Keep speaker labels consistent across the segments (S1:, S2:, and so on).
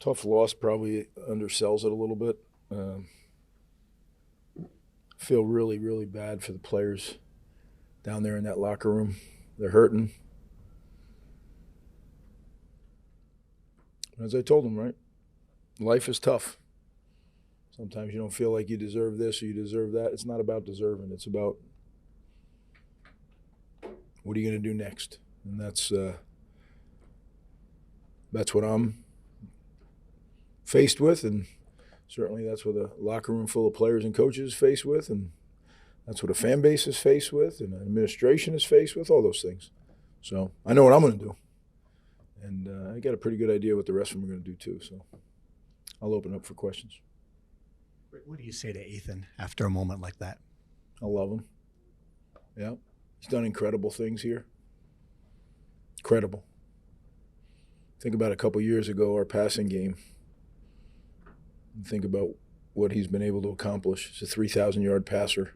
S1: Tough loss probably undersells it a little bit. Feel really, really bad for the players down there in that locker room. They're hurting. As I told them, right? Life is tough. Sometimes you don't feel like you deserve this or you deserve that. It's not about deserving. It's about what are you going to do next? And that's what I'm faced with, and certainly that's what a locker room full of players and coaches is faced with, and that's what a fan base is faced with, and an administration is faced with, all those things. So I know what I'm going to do, and I got a pretty good idea what the rest of them are going to do too. So I'll open up for questions.
S2: What do you say to Ethan after a moment like that?
S1: I love him. Yeah, he's done incredible things here. Incredible. Think about a couple years ago, our passing game. And think about what he's been able to accomplish. He's a 3,000-yard passer.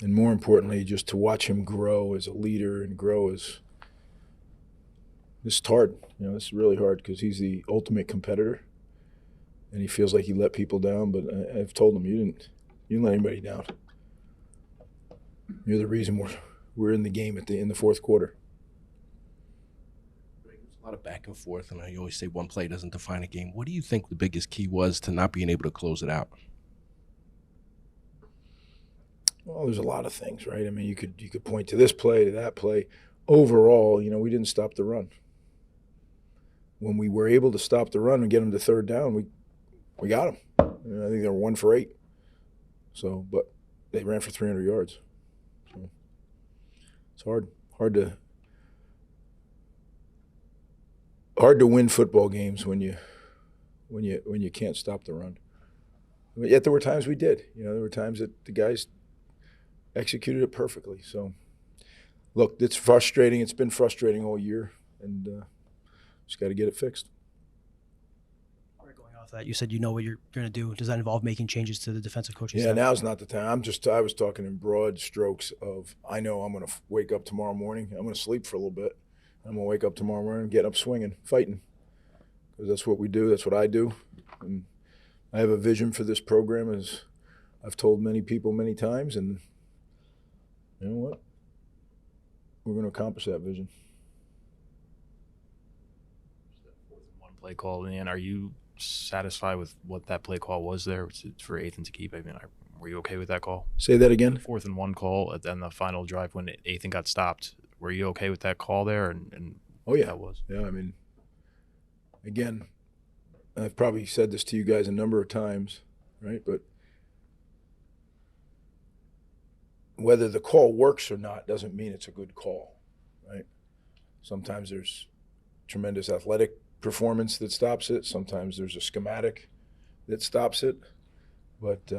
S1: And more importantly, just to watch him grow as a leader and grow as – it's hard. It's really hard because he's the ultimate competitor. And he feels like he let people down. But I've told him, you didn't let anybody down. You're the reason we're in the game in the fourth quarter.
S3: A lot of back and forth, and you always say one play doesn't define a game. What do you think the biggest key was to not being able to close it out?
S1: Well, there's a lot of things, right? I mean, you could point to this play, to that play. Overall, we didn't stop the run. When we were able to stop the run and get them to third down, we got them. I think they were 1 for 8. So, but they ran for 300 yards. So it's hard to win football games when you can't stop the run. But yet there were times we did. There were times that the guys executed it perfectly. So, look, it's frustrating. It's been frustrating all year, and just got to get it fixed.
S4: Going off that, you said you know what you're going to do. Does that involve making changes to the defensive coaching
S1: Yeah,
S4: staff?
S1: now's not the time. I was talking in broad strokes of I know I'm going to wake up tomorrow morning. I'm going to sleep for a little bit. I'm going to wake up tomorrow morning, get up swinging, fighting, because that's what we do. That's what I do. And I have a vision for this program, as I've told many people many times, and you know what? We're going to accomplish that vision.
S5: One play call in. Are you satisfied with what that play call was there for Ethan to keep? I mean, were you okay with that call?
S1: Say that again.
S5: 4th and 1 call, and then the final drive when Ethan got stopped. Were you okay with that call there? And
S1: oh yeah,
S5: that was.
S1: Yeah, I mean, again, I've probably said this to you guys a number of times, right? But whether the call works or not doesn't mean it's a good call, right? Sometimes there's tremendous athletic performance that stops it. Sometimes there's a schematic that stops it. But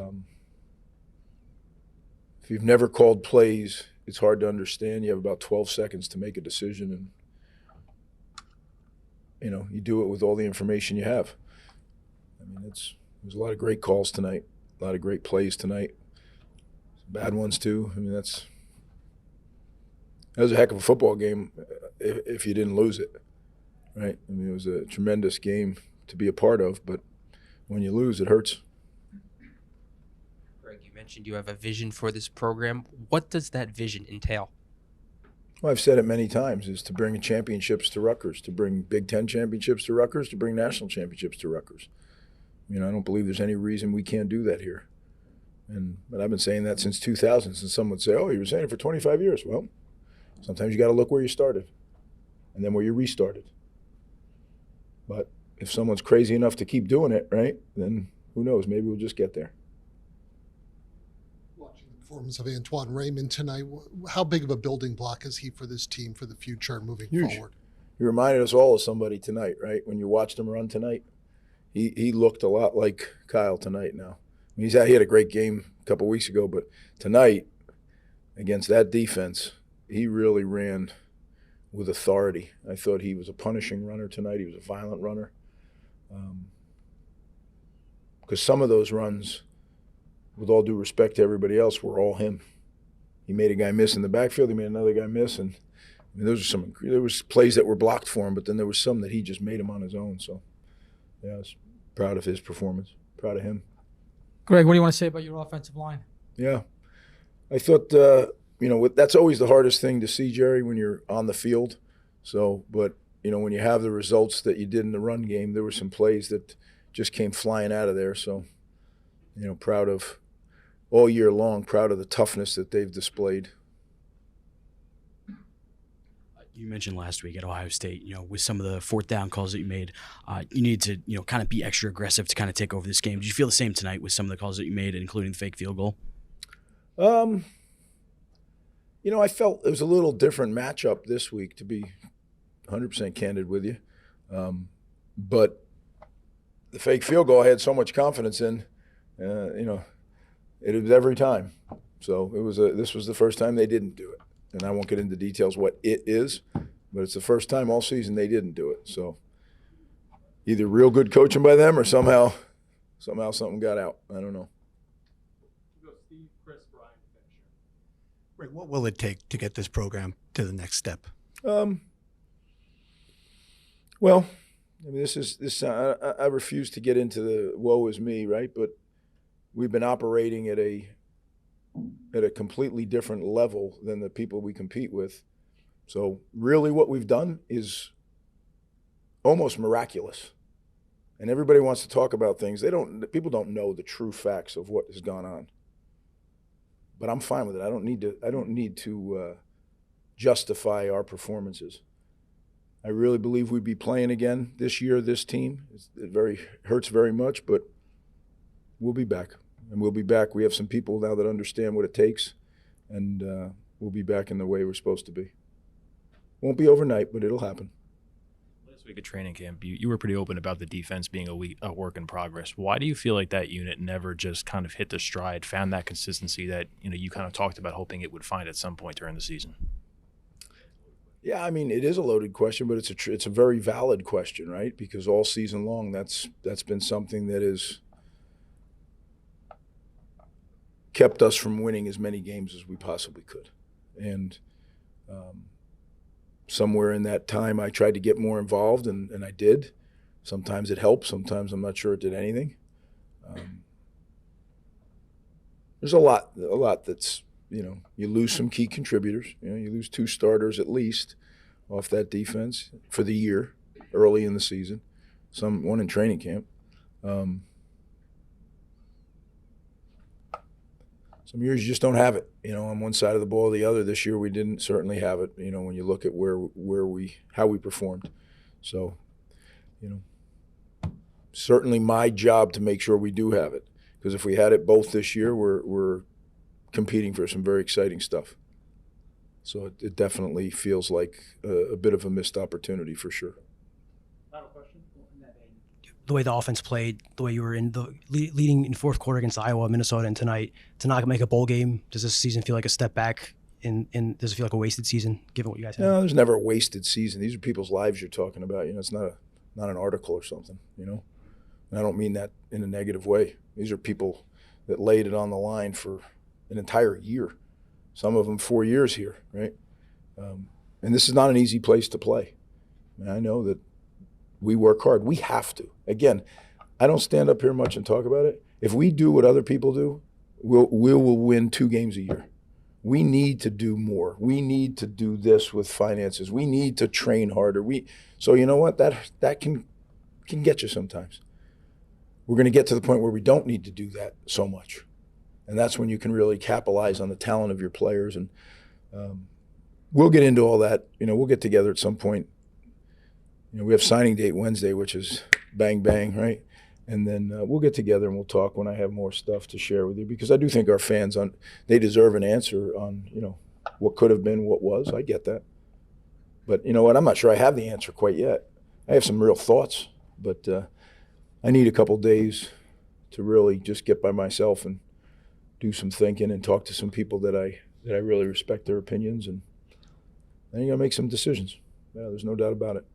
S1: if you've never called plays, it's hard to understand. You have about 12 seconds to make a decision, and you do it with all the information you have. I mean, there's a lot of great calls tonight, a lot of great plays tonight, some bad ones too. I mean, that was a heck of a football game if you didn't lose it, right? I mean, it was a tremendous game to be a part of, but when you lose, it hurts.
S6: You mentioned you have a vision for this program. What does that vision entail?
S1: Well, I've said it many times, is to bring championships to Rutgers, to bring Big Ten championships to Rutgers, to bring national championships to Rutgers. I don't believe there's any reason we can't do that here. But I've been saying that since 2000, since someone would say, oh, you were saying it for 25 years. Well, sometimes you got to look where you started and then where you restarted. But if someone's crazy enough to keep doing it, right, then who knows, maybe we'll just get there.
S7: Performance of Antoine Raymond tonight. How big of a building block is he for this team for the future and moving forward?
S1: He reminded us all of somebody tonight, right? When you watched him run tonight, he looked a lot like Kyle tonight now. I mean, he had a great game a couple weeks ago, but tonight against that defense, he really ran with authority. I thought he was a punishing runner tonight. He was a violent runner. Because some of those runs, with all due respect to everybody else, were all him. He made a guy miss in the backfield. He made another guy miss, and I mean, there was plays that were blocked for him, but then there was some that he just made him on his own. So, yeah, I was proud of his performance. Proud of him.
S8: Greg, what do you want to say about your offensive line?
S1: Yeah. I thought, that's always the hardest thing to see, Jerry, when you're on the field. So, but, when you have the results that you did in the run game, there were some plays that just came flying out of there. So, proud of all year long, proud of the toughness that they've displayed.
S9: You mentioned last week at Ohio State, with some of the fourth down calls that you made, you need to, kind of be extra aggressive to kind of take over this game. Did you feel the same tonight with some of the calls that you made, including the fake field goal?
S1: I felt it was a little different matchup this week, to be 100% candid with you. But the fake field goal I had so much confidence in, it was every time. So this was the first time they didn't do it. And I won't get into details what it is, but it's the first time all season they didn't do it. So either real good coaching by them or somehow something got out. I don't know.
S2: Greg, what will it take to get this program to the next step?
S1: Well, I mean, I refuse to get into the woe is me, right? But we've been operating at a completely different level than the people we compete with. So really what we've done is almost miraculous. And everybody wants to talk about things. People don't know the true facts of what has gone on. But I'm fine with it. I don't need to justify our performances. I really believe we'd be playing again this year, this team. It hurts very much, but we'll be back. And we'll be back. We have some people now that understand what it takes, and we'll be back in the way we're supposed to be. Won't be overnight, but it'll happen.
S5: Last week at training camp, you were pretty open about the defense being a work in progress. Why do you feel like that unit never just kind of hit the stride, found that consistency that you kind of talked about hoping it would find at some point during the season?
S1: Yeah, I mean, it is a loaded question, but it's a very valid question, right? Because all season long, that's been something that has kept us from winning as many games as we possibly could. And somewhere in that time, I tried to get more involved, and I did. Sometimes it helped. Sometimes I'm not sure it did anything. There's a lot that's, you lose some key contributors. You lose 2 starters at least off that defense for the year, early in the season. One in training camp. Some years you just don't have it, on one side of the ball or the other. This year we didn't certainly have it, when you look at how we performed. So, certainly my job to make sure we do have it. Because if we had it both this year, we're competing for some very exciting stuff. So it definitely feels like a bit of a missed opportunity for sure.
S4: The way the offense played, the way you were leading in fourth quarter against Iowa, Minnesota, and tonight, to not make a bowl game, does this season feel like a step back? And does it feel like a wasted season, given what you guys have?
S1: No, there's never a wasted season. These are people's lives you're talking about. It's not an article or something, And I don't mean that in a negative way. These are people that laid it on the line for an entire year. Some of them 4 years here, right? And this is not an easy place to play. I know that we work hard. We have to. Again, I don't stand up here much and talk about it. If we do what other people do, we will win 2 games a year. We need to do more. We need to do this with finances. We need to train harder. So you know what? That can get you sometimes. We're going to get to the point where we don't need to do that so much. And that's when you can really capitalize on the talent of your players. And we'll get into all that. We'll get together at some point. We have signing date Wednesday, which is bang, bang, right? And then we'll get together and we'll talk when I have more stuff to share with you, because I do think our fans, they deserve an answer on, what could have been, what was. I get that. But you know what? I'm not sure I have the answer quite yet. I have some real thoughts, but I need a couple days to really just get by myself and do some thinking and talk to some people that I really respect their opinions, and then you got to make some decisions. Yeah, there's no doubt about it.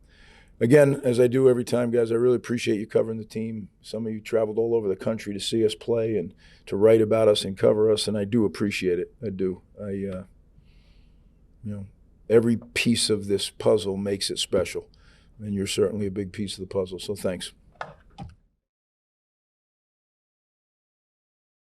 S1: Again, as I do every time, guys, I really appreciate you covering the team. Some of you traveled all over the country to see us play and to write about us and cover us, and I do appreciate it. I do. every piece of this puzzle makes it special. And you're certainly a big piece of the puzzle. So thanks.